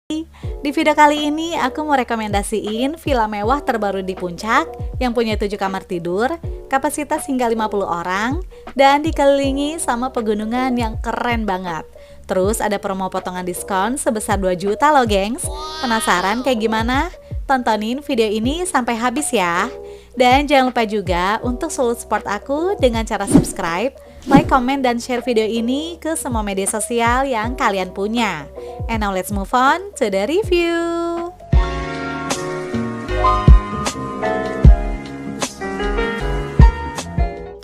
Di video kali ini aku mau rekomendasiin villa mewah terbaru di Puncak yang punya 7 kamar tidur, kapasitas hingga 50 orang, dan dikelilingi sama pegunungan yang keren banget. Terus ada promo potongan diskon sebesar 2 juta loh gengs. Penasaran kayak gimana? Tontonin video ini sampai habis ya. Dan jangan lupa juga untuk selalu support aku dengan cara subscribe, like, comment, dan share video ini ke semua media sosial yang kalian punya. And now let's move on to the review.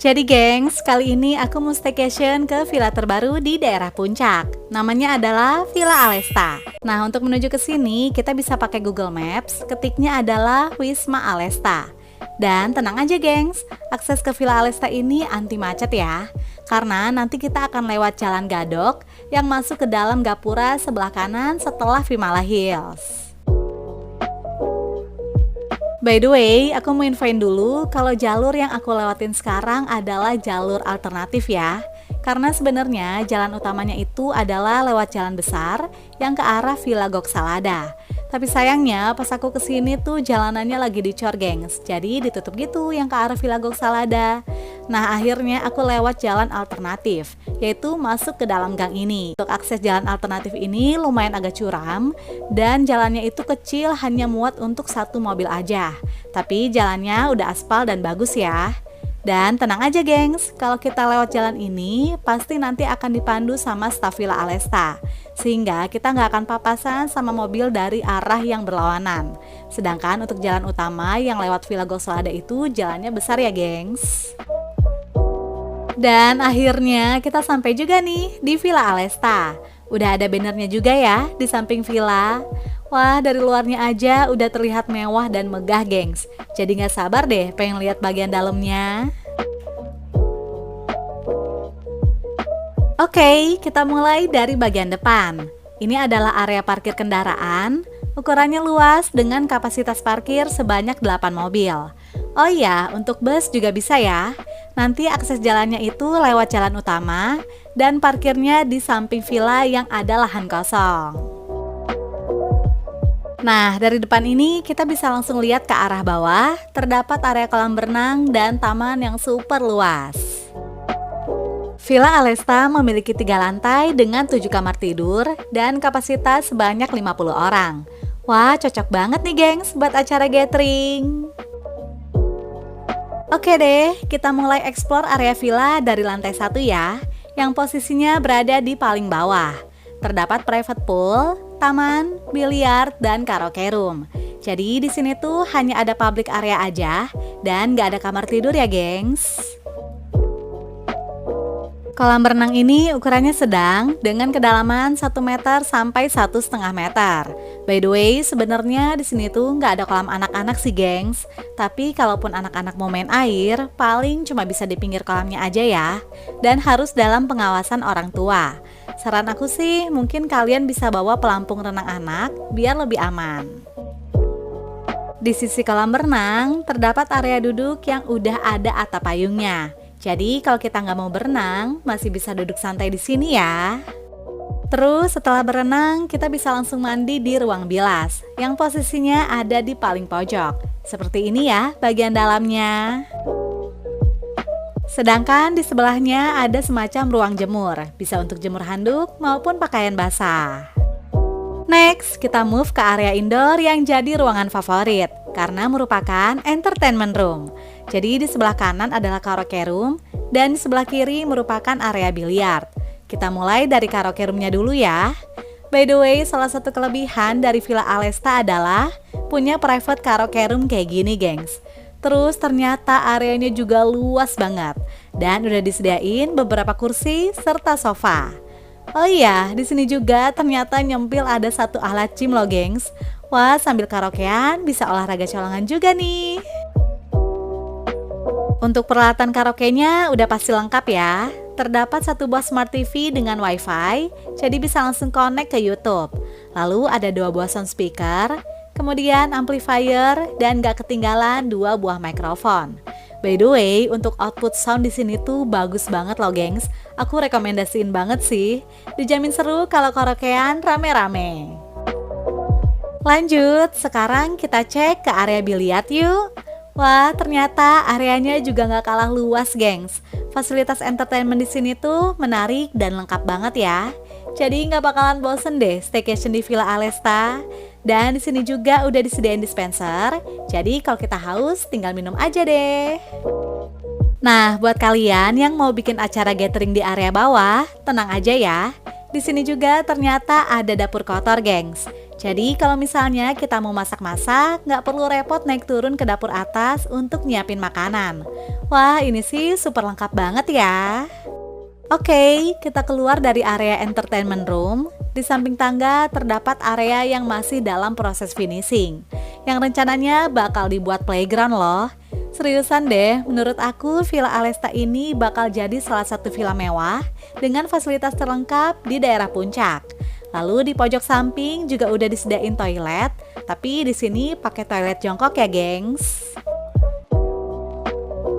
Jadi gengs, kali ini aku mau staycation ke villa terbaru di daerah Puncak. Namanya adalah Villa Alesta. Nah, untuk menuju ke sini kita bisa pakai Google Maps, ketiknya adalah Wisma Alesta. Dan tenang aja gengs, akses ke Villa Alesta ini anti macet ya. Karena nanti kita akan lewat jalan Gadok yang masuk ke dalam gapura sebelah kanan setelah Vimala Hills. By the way, aku mau infoin dulu kalau jalur yang aku lewatin sekarang adalah jalur alternatif ya. Karena sebenarnya jalan utamanya itu adalah lewat jalan besar yang ke arah Villa Goksalada. Tapi sayangnya pas aku kesini tuh jalanannya lagi dicor gengs, jadi ditutup gitu yang ke arah Villa Goksalada. Nah akhirnya aku lewat jalan alternatif, yaitu masuk ke dalam gang ini. Untuk akses jalan alternatif ini lumayan agak curam, dan jalannya itu kecil, hanya muat untuk 1 mobil aja. Tapi jalannya udah aspal dan bagus ya. Dan tenang aja gengs, kalau kita lewat jalan ini pasti nanti akan dipandu sama staf Villa Alesta, sehingga kita nggak akan papasan sama mobil dari arah yang berlawanan. Sedangkan untuk jalan utama yang lewat Villa Goksalada itu jalannya besar ya gengs. Dan akhirnya kita sampai juga nih di Villa Alesta. Udah ada bannernya juga ya di samping villa. Wah, dari luarnya aja udah terlihat mewah dan megah gengs. Jadi gak sabar deh pengen lihat bagian dalamnya. Oke, kita mulai dari bagian depan. Ini adalah area parkir kendaraan. Ukurannya luas dengan kapasitas parkir sebanyak 8 mobil. Oh iya, untuk bus juga bisa ya. Nanti akses jalannya itu lewat jalan utama dan parkirnya di samping villa yang ada lahan kosong. Nah, dari depan ini kita bisa langsung lihat ke arah bawah, terdapat area kolam berenang dan taman yang super luas. Villa Alesta memiliki 3 lantai dengan 7 kamar tidur dan kapasitas sebanyak 50 orang. Wah, cocok banget nih gengs buat acara gathering. Oke deh, kita mulai explore area villa dari lantai 1 ya, yang posisinya berada di paling bawah. Terdapat private pool, taman, biliar, dan karaoke room. Jadi di sini tuh hanya ada public area aja dan gak ada kamar tidur ya gengs. Kolam berenang ini ukurannya sedang dengan kedalaman 1 meter sampai 1,5 meter. By the way, sebenarnya di sini tuh nggak ada kolam anak-anak sih gengs. Tapi kalaupun anak-anak mau main air, paling cuma bisa di pinggir kolamnya aja ya. Dan harus dalam pengawasan orang tua. Saran aku sih, mungkin kalian bisa bawa pelampung renang anak biar lebih aman. Di sisi kolam berenang, terdapat area duduk yang udah ada atap payungnya. Jadi kalau kita nggak mau berenang, masih bisa duduk santai di sini ya. Terus setelah berenang, kita bisa langsung mandi di ruang bilas, yang posisinya ada di paling pojok. Seperti ini ya bagian dalamnya. Sedangkan di sebelahnya ada semacam ruang jemur, bisa untuk jemur handuk maupun pakaian basah. Next, kita move ke area indoor yang jadi ruangan favorit, karena merupakan entertainment room. Jadi di sebelah kanan adalah karaoke room, dan di sebelah kiri merupakan area biliar. Kita mulai dari karaoke roomnya dulu ya. By the way, salah satu kelebihan dari Villa Alesta adalah punya private karaoke room kayak gini gengs. Terus ternyata areanya juga luas banget dan udah disediain beberapa kursi serta sofa. Oh iya, di sini juga ternyata nyempil ada 1 alat gym loh gengs. Wah, sambil karaokean bisa olahraga colongan juga nih. Untuk peralatan karaoke-nya udah pasti lengkap ya. Terdapat 1 buah smart TV dengan wifi, jadi bisa langsung connect ke YouTube. Lalu ada 2 buah sound speaker, kemudian amplifier, dan gak ketinggalan 2 buah mikrofon. By the way, untuk output sound di sini tuh bagus banget loh gengs. Aku rekomendasiin banget sih. Dijamin seru kalau karaokean rame-rame. Lanjut, sekarang kita cek ke area biliar yuk. Wah, ternyata areanya juga nggak kalah luas, gengs. Fasilitas entertainment di sini tuh menarik dan lengkap banget ya. Jadi nggak bakalan bosen deh staycation di Villa Alesta. Dan di sini juga udah disediain dispenser. Jadi kalau kita haus, tinggal minum aja deh. Nah, buat kalian yang mau bikin acara gathering di area bawah, tenang aja ya. Di sini juga ternyata ada dapur kotor, gengs. Jadi kalau misalnya kita mau masak-masak, nggak perlu repot naik turun ke dapur atas untuk nyiapin makanan. Wah, ini sih super lengkap banget ya. Oke, kita keluar dari area entertainment room. Di samping tangga terdapat area yang masih dalam proses finishing, yang rencananya bakal dibuat playground loh. Seriusan deh, menurut aku Villa Alesta ini bakal jadi salah satu villa mewah dengan fasilitas terlengkap di daerah puncak. Lalu di pojok samping juga udah disediain toilet, tapi di sini pakai toilet jongkok ya, gengs.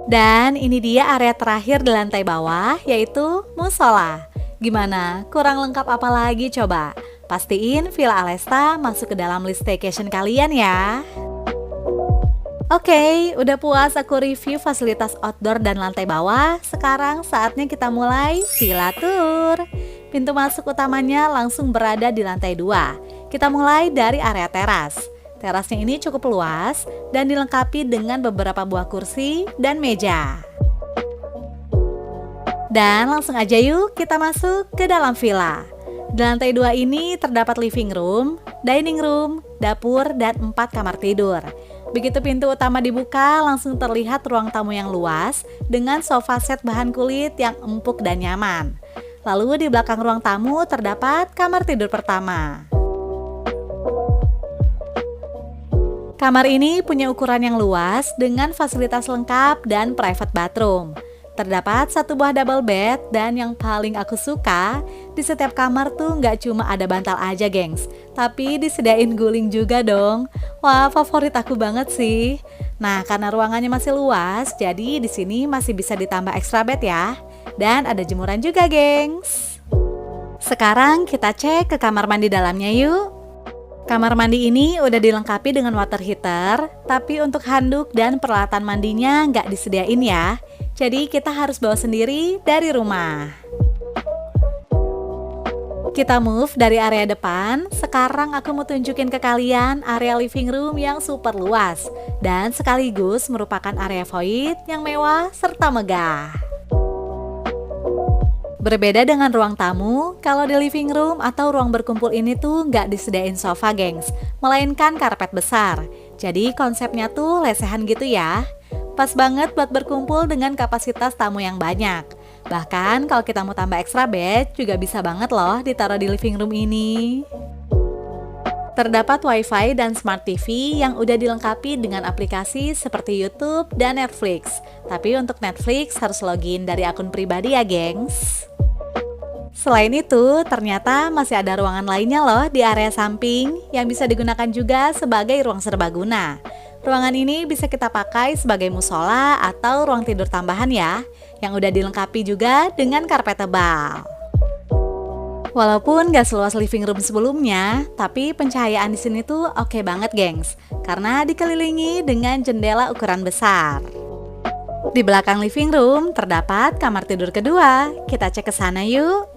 Dan ini dia area terakhir di lantai bawah, yaitu musola. Gimana? Kurang lengkap apa lagi coba? Pastiin Villa Alesta masuk ke dalam list staycation kalian ya. Oke, udah puas aku review fasilitas outdoor dan lantai bawah. Sekarang saatnya kita mulai Villa Tour. Pintu masuk utamanya langsung berada di lantai 2. Kita mulai dari area teras. Terasnya ini cukup luas dan dilengkapi dengan beberapa buah kursi dan meja. Dan langsung aja yuk kita masuk ke dalam villa. Di lantai 2 ini terdapat living room, dining room, dapur, dan 4 kamar tidur. Begitu pintu utama dibuka, langsung terlihat ruang tamu yang luas dengan sofa set bahan kulit yang empuk dan nyaman. Lalu di belakang ruang tamu terdapat kamar tidur pertama. Kamar ini punya ukuran yang luas dengan fasilitas lengkap dan private bathroom. Terdapat satu buah double bed dan yang paling aku suka, di setiap kamar tuh nggak cuma ada bantal aja, gengs, tapi disediain guling juga dong. Wah, favorit aku banget sih. Nah, karena ruangannya masih luas, jadi di sini masih bisa ditambah extra bed ya. Dan ada jemuran juga, gengs. Sekarang kita cek ke kamar mandi dalamnya yuk. Kamar mandi ini udah dilengkapi dengan water heater, tapi untuk handuk dan peralatan mandinya nggak disediain ya. Jadi kita harus bawa sendiri dari rumah. Kita move dari area depan. Sekarang aku mau tunjukin ke kalian area living room yang super luas dan sekaligus merupakan area void yang mewah serta megah. Berbeda dengan ruang tamu, kalau di living room atau ruang berkumpul ini tuh nggak disediain sofa, gengs, melainkan karpet besar. Jadi konsepnya tuh lesehan gitu ya. Pas banget buat berkumpul dengan kapasitas tamu yang banyak. Bahkan kalau kita mau tambah extra bed juga bisa banget loh ditaruh di living room ini. Terdapat wifi dan smart TV yang udah dilengkapi dengan aplikasi seperti YouTube dan Netflix. Tapi untuk Netflix harus login dari akun pribadi ya, gengs. Selain itu, ternyata masih ada ruangan lainnya loh di area samping yang bisa digunakan juga sebagai ruang serbaguna. Ruangan ini bisa kita pakai sebagai musola atau ruang tidur tambahan ya, yang udah dilengkapi juga dengan karpet tebal. Walaupun gak seluas living room sebelumnya, tapi pencahayaan di sini tuh oke banget, gengs, karena dikelilingi dengan jendela ukuran besar. Di belakang living room terdapat kamar tidur kedua. Kita cek ke sana yuk.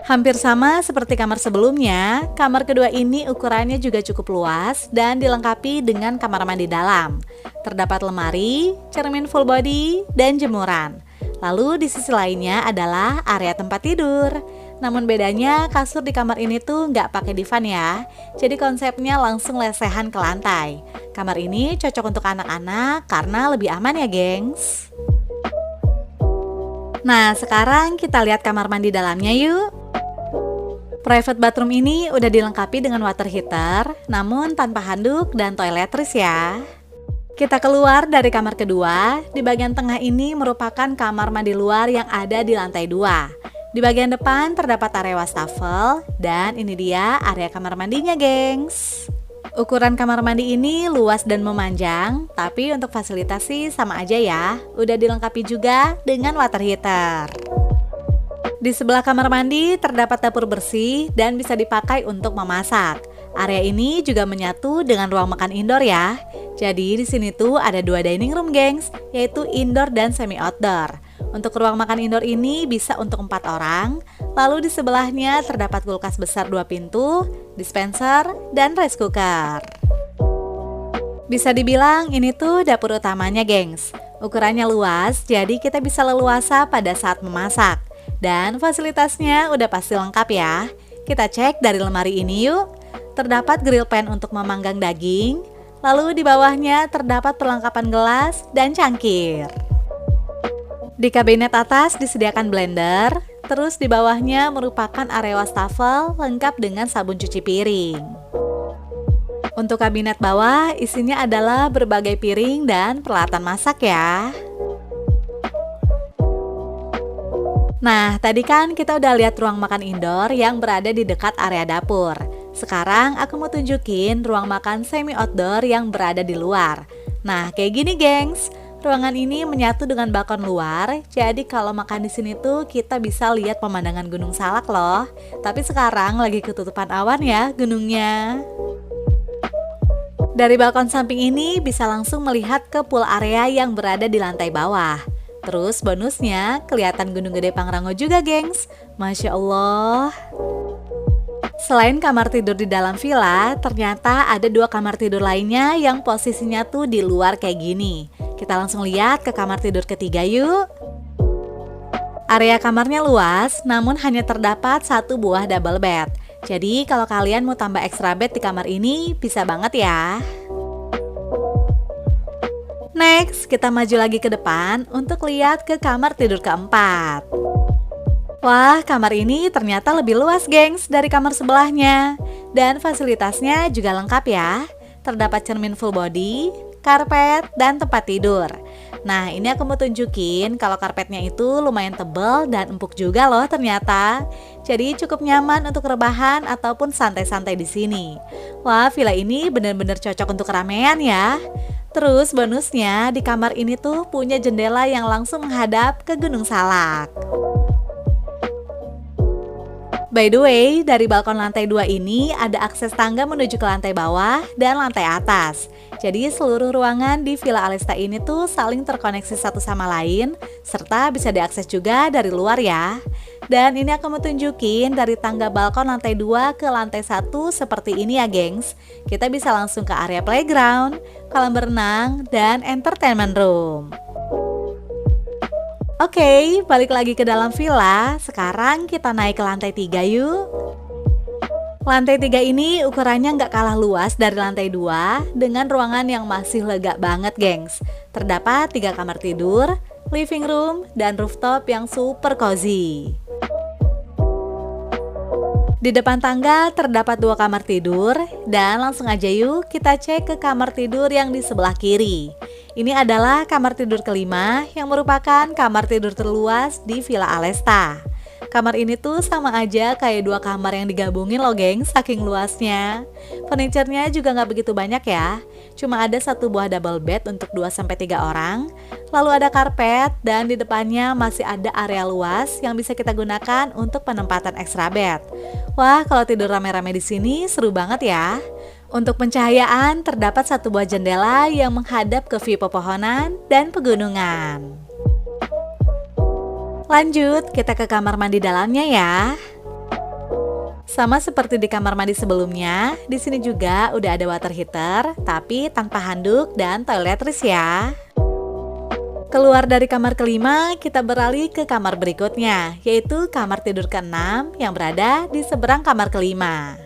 Hampir sama seperti kamar sebelumnya, kamar kedua ini ukurannya juga cukup luas dan dilengkapi dengan kamar mandi dalam. Terdapat lemari, cermin full body, dan jemuran. Lalu di sisi lainnya adalah area tempat tidur. Namun bedanya kasur di kamar ini tuh nggak pakai divan ya, jadi konsepnya langsung lesehan ke lantai. Kamar ini cocok untuk anak-anak karena lebih aman ya, gengs. Nah, sekarang kita lihat kamar mandi dalamnya yuk. Private bathroom ini udah dilengkapi dengan water heater, namun tanpa handuk dan toiletries ya. Kita keluar dari kamar kedua. Di bagian tengah ini merupakan kamar mandi luar yang ada di lantai 2. Di bagian depan terdapat area wastafel, dan ini dia area kamar mandinya, gengs. Ukuran kamar mandi ini luas dan memanjang, tapi untuk fasilitas sih sama aja ya. Udah dilengkapi juga dengan water heater. Di sebelah kamar mandi terdapat dapur bersih dan bisa dipakai untuk memasak. Area ini juga menyatu dengan ruang makan indoor ya. Jadi di sini tuh ada 2 dining room, gengs, yaitu indoor dan semi outdoor. Untuk ruang makan indoor ini bisa untuk 4 orang. Lalu di sebelahnya terdapat kulkas besar 2 pintu, dispenser, dan rice cooker. Bisa dibilang ini tuh dapur utamanya, gengs. Ukurannya luas, jadi kita bisa leluasa pada saat memasak. Dan fasilitasnya udah pasti lengkap ya. Kita cek dari lemari ini yuk. Terdapat grill pan untuk memanggang daging, lalu di bawahnya terdapat perlengkapan gelas dan cangkir. Di kabinet atas disediakan blender, terus di bawahnya merupakan area wastafel lengkap dengan sabun cuci piring. Untuk kabinet bawah isinya adalah berbagai piring dan peralatan masak ya. Nah, tadi kan kita udah lihat ruang makan indoor yang berada di dekat area dapur. Sekarang aku mau tunjukin ruang makan semi outdoor yang berada di luar. Nah, kayak gini, gengs. Ruangan ini menyatu dengan balkon luar. Jadi kalau makan di sini tuh kita bisa lihat pemandangan Gunung Salak loh. Tapi sekarang lagi ketutupan awan ya gunungnya. Dari balkon samping ini bisa langsung melihat ke pool area yang berada di lantai bawah. Terus bonusnya kelihatan Gunung Gede Pangrango juga, gengs. Masya Allah. Selain kamar tidur di dalam villa, ternyata ada 2 kamar tidur lainnya yang posisinya tuh di luar kayak gini. Kita langsung lihat ke kamar tidur ketiga yuk. Area kamarnya luas, namun hanya terdapat 1 buah double bed. Jadi kalau kalian mau tambah extra bed di kamar ini, bisa banget ya. Next, kita maju lagi ke depan untuk lihat ke kamar tidur keempat. Wah, kamar ini ternyata lebih luas, gengs, dari kamar sebelahnya. Dan fasilitasnya juga lengkap ya. Terdapat cermin full body, karpet, dan tempat tidur. Nah, ini aku mau tunjukin kalau karpetnya itu lumayan tebal dan empuk juga loh ternyata. Jadi cukup nyaman untuk rebahan ataupun santai-santai di sini. Wah, villa ini bener-bener cocok untuk keramaian ya. Terus bonusnya di kamar ini tuh punya jendela yang langsung menghadap ke Gunung Salak. By the way, dari balkon lantai 2 ini ada akses tangga menuju ke lantai bawah dan lantai atas. Jadi seluruh ruangan di Villa Alesta ini tuh saling terkoneksi satu sama lain, serta bisa diakses juga dari luar ya. Dan ini aku mau tunjukin dari tangga balkon lantai 2 ke lantai 1 seperti ini ya, gengs. Kita bisa langsung ke area playground, kolam berenang, dan entertainment room. Oke, balik lagi ke dalam villa. Sekarang kita naik ke lantai 3 yuk. Lantai 3 ini ukurannya nggak kalah luas dari lantai 2 dengan ruangan yang masih lega banget, gengs. Terdapat 3 kamar tidur, living room, dan rooftop yang super cozy. Di depan tangga terdapat 2 kamar tidur, dan langsung aja yuk kita cek ke kamar tidur yang di sebelah kiri. Ini adalah kamar tidur kelima yang merupakan kamar tidur terluas di Villa Alesta. Kamar ini tuh sama aja kayak 2 kamar yang digabungin loh, gengs, saking luasnya. Furniture-nya juga nggak begitu banyak ya. Cuma ada 1 buah double bed untuk 2-3 orang. Lalu ada karpet dan di depannya masih ada area luas yang bisa kita gunakan untuk penempatan extra bed. Wah, kalau tidur rame-rame di sini seru banget ya. Untuk pencahayaan terdapat 1 buah jendela yang menghadap ke view pepohonan dan pegunungan. Lanjut, kita ke kamar mandi dalamnya ya. Sama seperti di kamar mandi sebelumnya, di sini juga udah ada water heater, tapi tanpa handuk dan toiletries ya. Keluar dari kamar kelima, kita beralih ke kamar berikutnya, yaitu kamar tidur ke-6 yang berada di seberang kamar kelima.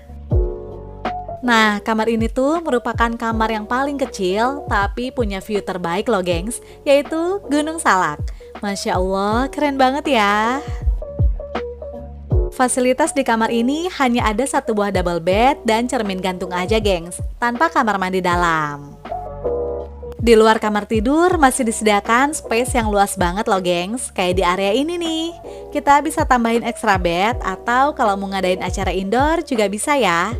Nah, kamar ini tuh merupakan kamar yang paling kecil, tapi punya view terbaik loh, gengs, yaitu Gunung Salak. Masya Allah, keren banget ya. Fasilitas di kamar ini hanya ada 1 buah double bed dan cermin gantung aja, gengs, tanpa kamar mandi dalam. Di luar kamar tidur masih disediakan space yang luas banget loh, gengs. Kayak di area ini nih, kita bisa tambahin extra bed atau kalau mau ngadain acara indoor juga bisa ya.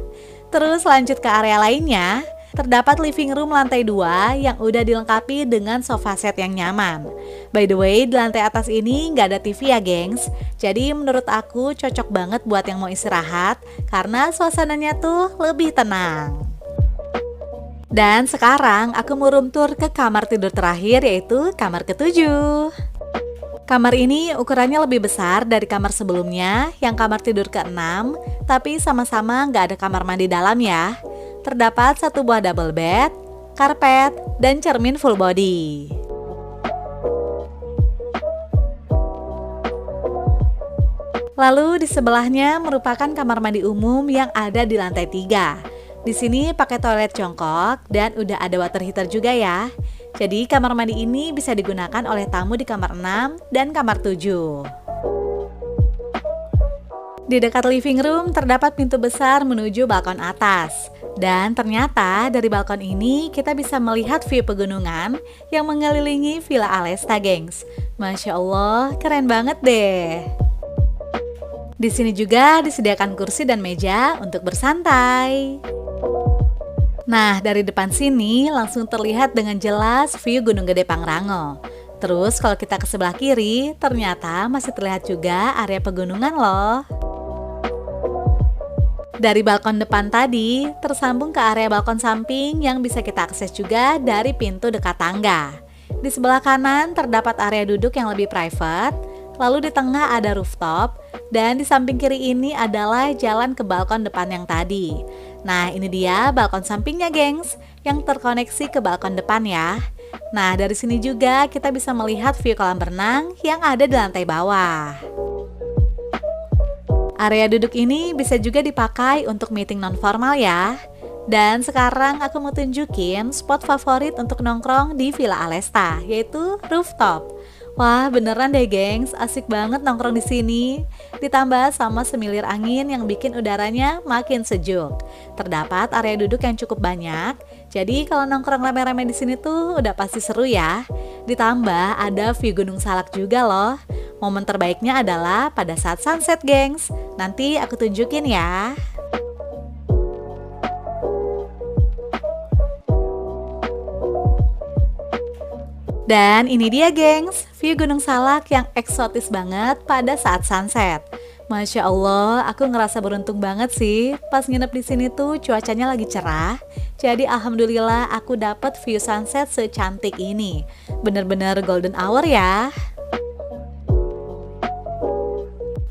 Terus lanjut ke area lainnya. terdapat living room lantai 2 yang udah dilengkapi dengan sofa set yang nyaman. By the way, di lantai atas ini nggak ada TV ya gengs. Jadi menurut aku cocok banget buat yang mau istirahat karena suasananya tuh lebih tenang. Dan sekarang aku mau room tour ke kamar tidur terakhir, yaitu kamar ketujuh. Kamar ini ukurannya lebih besar dari kamar sebelumnya yang kamar tidur ke-6, tapi sama-sama nggak ada kamar mandi dalam ya. Terdapat satu buah double bed, karpet, dan cermin full body. Lalu di sebelahnya merupakan kamar mandi umum yang ada di lantai 3. Di sini pakai toilet jongkok dan udah ada water heater juga ya. Jadi kamar mandi ini bisa digunakan oleh tamu di kamar 6 dan kamar 7. Di dekat living room terdapat pintu besar menuju balkon atas. Dan ternyata dari balkon ini kita bisa melihat view pegunungan yang mengelilingi Villa Alesta, gengs. Masya Allah, keren banget deh. Di sini juga disediakan kursi dan meja untuk bersantai. Nah, dari depan sini langsung terlihat dengan jelas view Gunung Gede Pangrango. Terus kalau kita ke sebelah kiri, ternyata masih terlihat juga area pegunungan loh. Dari balkon depan tadi, tersambung ke area balkon samping yang bisa kita akses juga dari pintu dekat tangga. Di sebelah kanan terdapat area duduk yang lebih private, lalu di tengah ada rooftop, dan di samping kiri ini adalah jalan ke balkon depan yang tadi. Nah, ini dia balkon sampingnya, gengs, yang terkoneksi ke balkon depan ya. Nah, dari sini juga kita bisa melihat view kolam renang yang ada di lantai bawah. Area duduk ini bisa juga dipakai untuk meeting non-formal ya. Dan sekarang aku mau tunjukin spot favorit untuk nongkrong di Villa Alesta, yaitu rooftop. Wah, beneran deh gengs, asik banget nongkrong di sini. Ditambah sama semilir angin yang bikin udaranya makin sejuk. Terdapat area duduk yang cukup banyak. Jadi kalau nongkrong rame-rame di sini tuh udah pasti seru ya. Ditambah ada view Gunung Salak juga loh. Momen terbaiknya adalah pada saat sunset, gengs. Nanti aku tunjukin ya. Dan ini dia, gengs, view Gunung Salak yang eksotis banget pada saat sunset. Masya Allah, aku ngerasa beruntung banget sih. Pas nginep di sini tuh cuacanya lagi cerah. Jadi alhamdulillah aku dapat view sunset secantik ini. Bener-bener golden hour ya.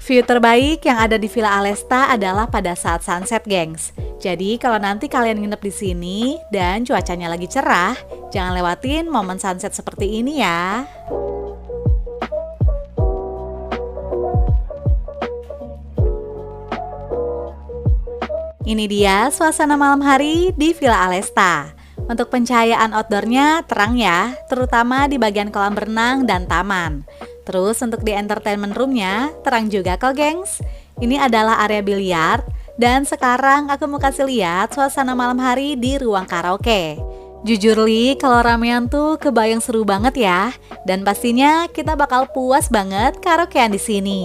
View terbaik yang ada di Villa Alesta adalah pada saat sunset, gengs. Jadi kalau nanti kalian nginep di sini dan cuacanya lagi cerah, jangan lewatin momen sunset seperti ini ya. Ini dia suasana malam hari di Villa Alesta. Untuk pencahayaan outdoornya terang ya, terutama di bagian kolam renang dan taman. Terus untuk di entertainment roomnya terang juga kok, gengs. Ini adalah area biliar. Dan sekarang aku mau kasih lihat suasana malam hari di ruang karaoke. Jujur Li, kalau ramean tuh kebayang seru banget ya. Dan pastinya kita bakal puas banget karaokean di sini.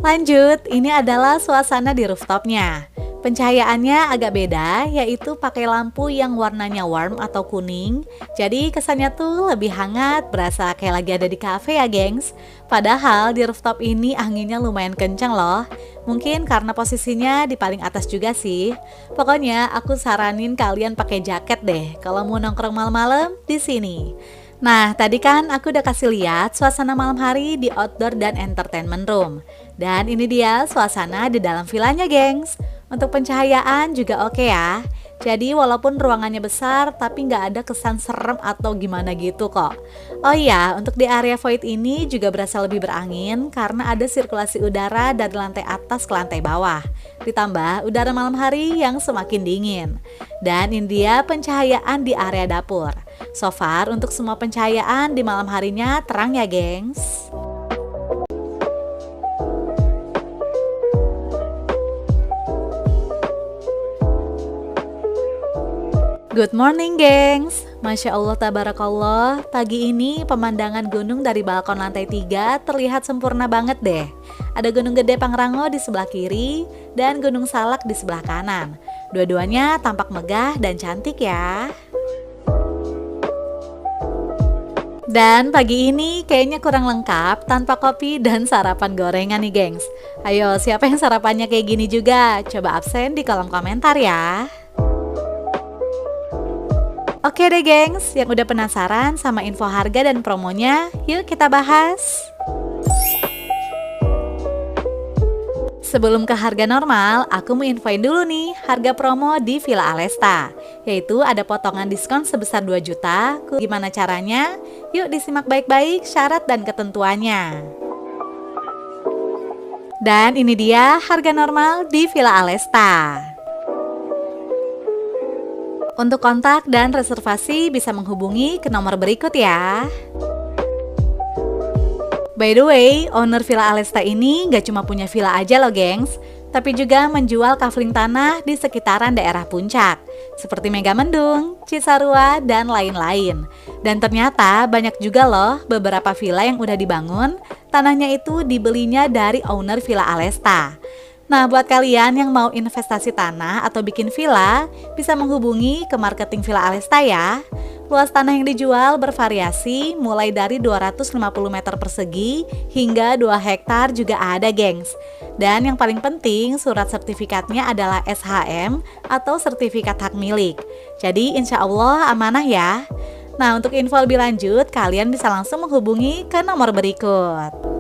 Lanjut, ini adalah suasana di rooftopnya. Pencahayaannya agak beda, yaitu pakai lampu yang warnanya warm atau kuning. Jadi kesannya tuh lebih hangat, berasa kayak lagi ada di cafe ya, gengs. Padahal di rooftop ini anginnya lumayan kencang loh. Mungkin karena posisinya di paling atas juga sih. Pokoknya aku saranin kalian pakai jaket deh kalau mau nongkrong malam-malam di sini. Nah, tadi kan aku udah kasih lihat suasana malam hari di outdoor dan entertainment room. Dan ini dia suasana di dalam villanya, gengs. Untuk pencahayaan juga oke ya. Jadi walaupun ruangannya besar tapi nggak ada kesan serem atau gimana gitu kok. Oh iya, untuk di area void ini juga berasa lebih berangin karena ada sirkulasi udara dari lantai atas ke lantai bawah. Ditambah udara malam hari yang semakin dingin. Dan ini dia pencahayaan di area dapur. So far untuk semua pencahayaan di malam harinya terang ya, gengs. Good morning, gengs. Masya Allah tabarakallah, pagi ini pemandangan gunung dari balkon lantai 3 terlihat sempurna banget deh. Ada Gunung Gede Pangrango di sebelah kiri dan Gunung Salak di sebelah kanan. Dua-duanya tampak megah dan cantik ya. Dan pagi ini kayaknya kurang lengkap tanpa kopi dan sarapan gorengan nih gengs. Ayo, siapa yang sarapannya kayak gini juga? Coba absen di kolom komentar ya. Oke deh gengs, yang udah penasaran sama info harga dan promonya, yuk kita bahas. Sebelum ke harga normal, aku mau infoin dulu nih harga promo di Villa Alesta. Yaitu ada potongan diskon sebesar 2 juta. Gimana caranya? Yuk disimak baik-baik syarat dan ketentuannya. Dan ini dia harga normal di Villa Alesta. Untuk kontak dan reservasi bisa menghubungi ke nomor berikut ya. By the way, owner Villa Alesta ini gak cuma punya villa aja loh gengs, tapi juga menjual kafling tanah di sekitaran daerah Puncak, seperti Megamendung, Cisarua, dan lain-lain. Dan ternyata banyak juga loh beberapa villa yang udah dibangun, tanahnya itu dibelinya dari owner Villa Alesta. Nah, buat kalian yang mau investasi tanah atau bikin villa, bisa menghubungi ke marketing Villa Alesta ya. Luas tanah yang dijual bervariasi mulai dari 250 meter persegi hingga 2 hektar juga ada gengs. Dan yang paling penting surat sertifikatnya adalah SHM atau sertifikat hak milik. Jadi insya Allah amanah ya. Nah, untuk info lebih lanjut kalian bisa langsung menghubungi ke nomor berikut.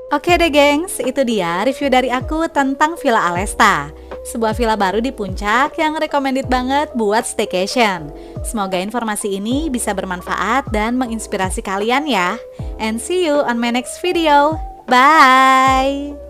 Oke deh gengs, itu dia review dari aku tentang Villa Alesta. Sebuah villa baru di Puncak yang recommended banget buat staycation. Semoga informasi ini bisa bermanfaat dan menginspirasi kalian ya. And see you on my next video. Bye!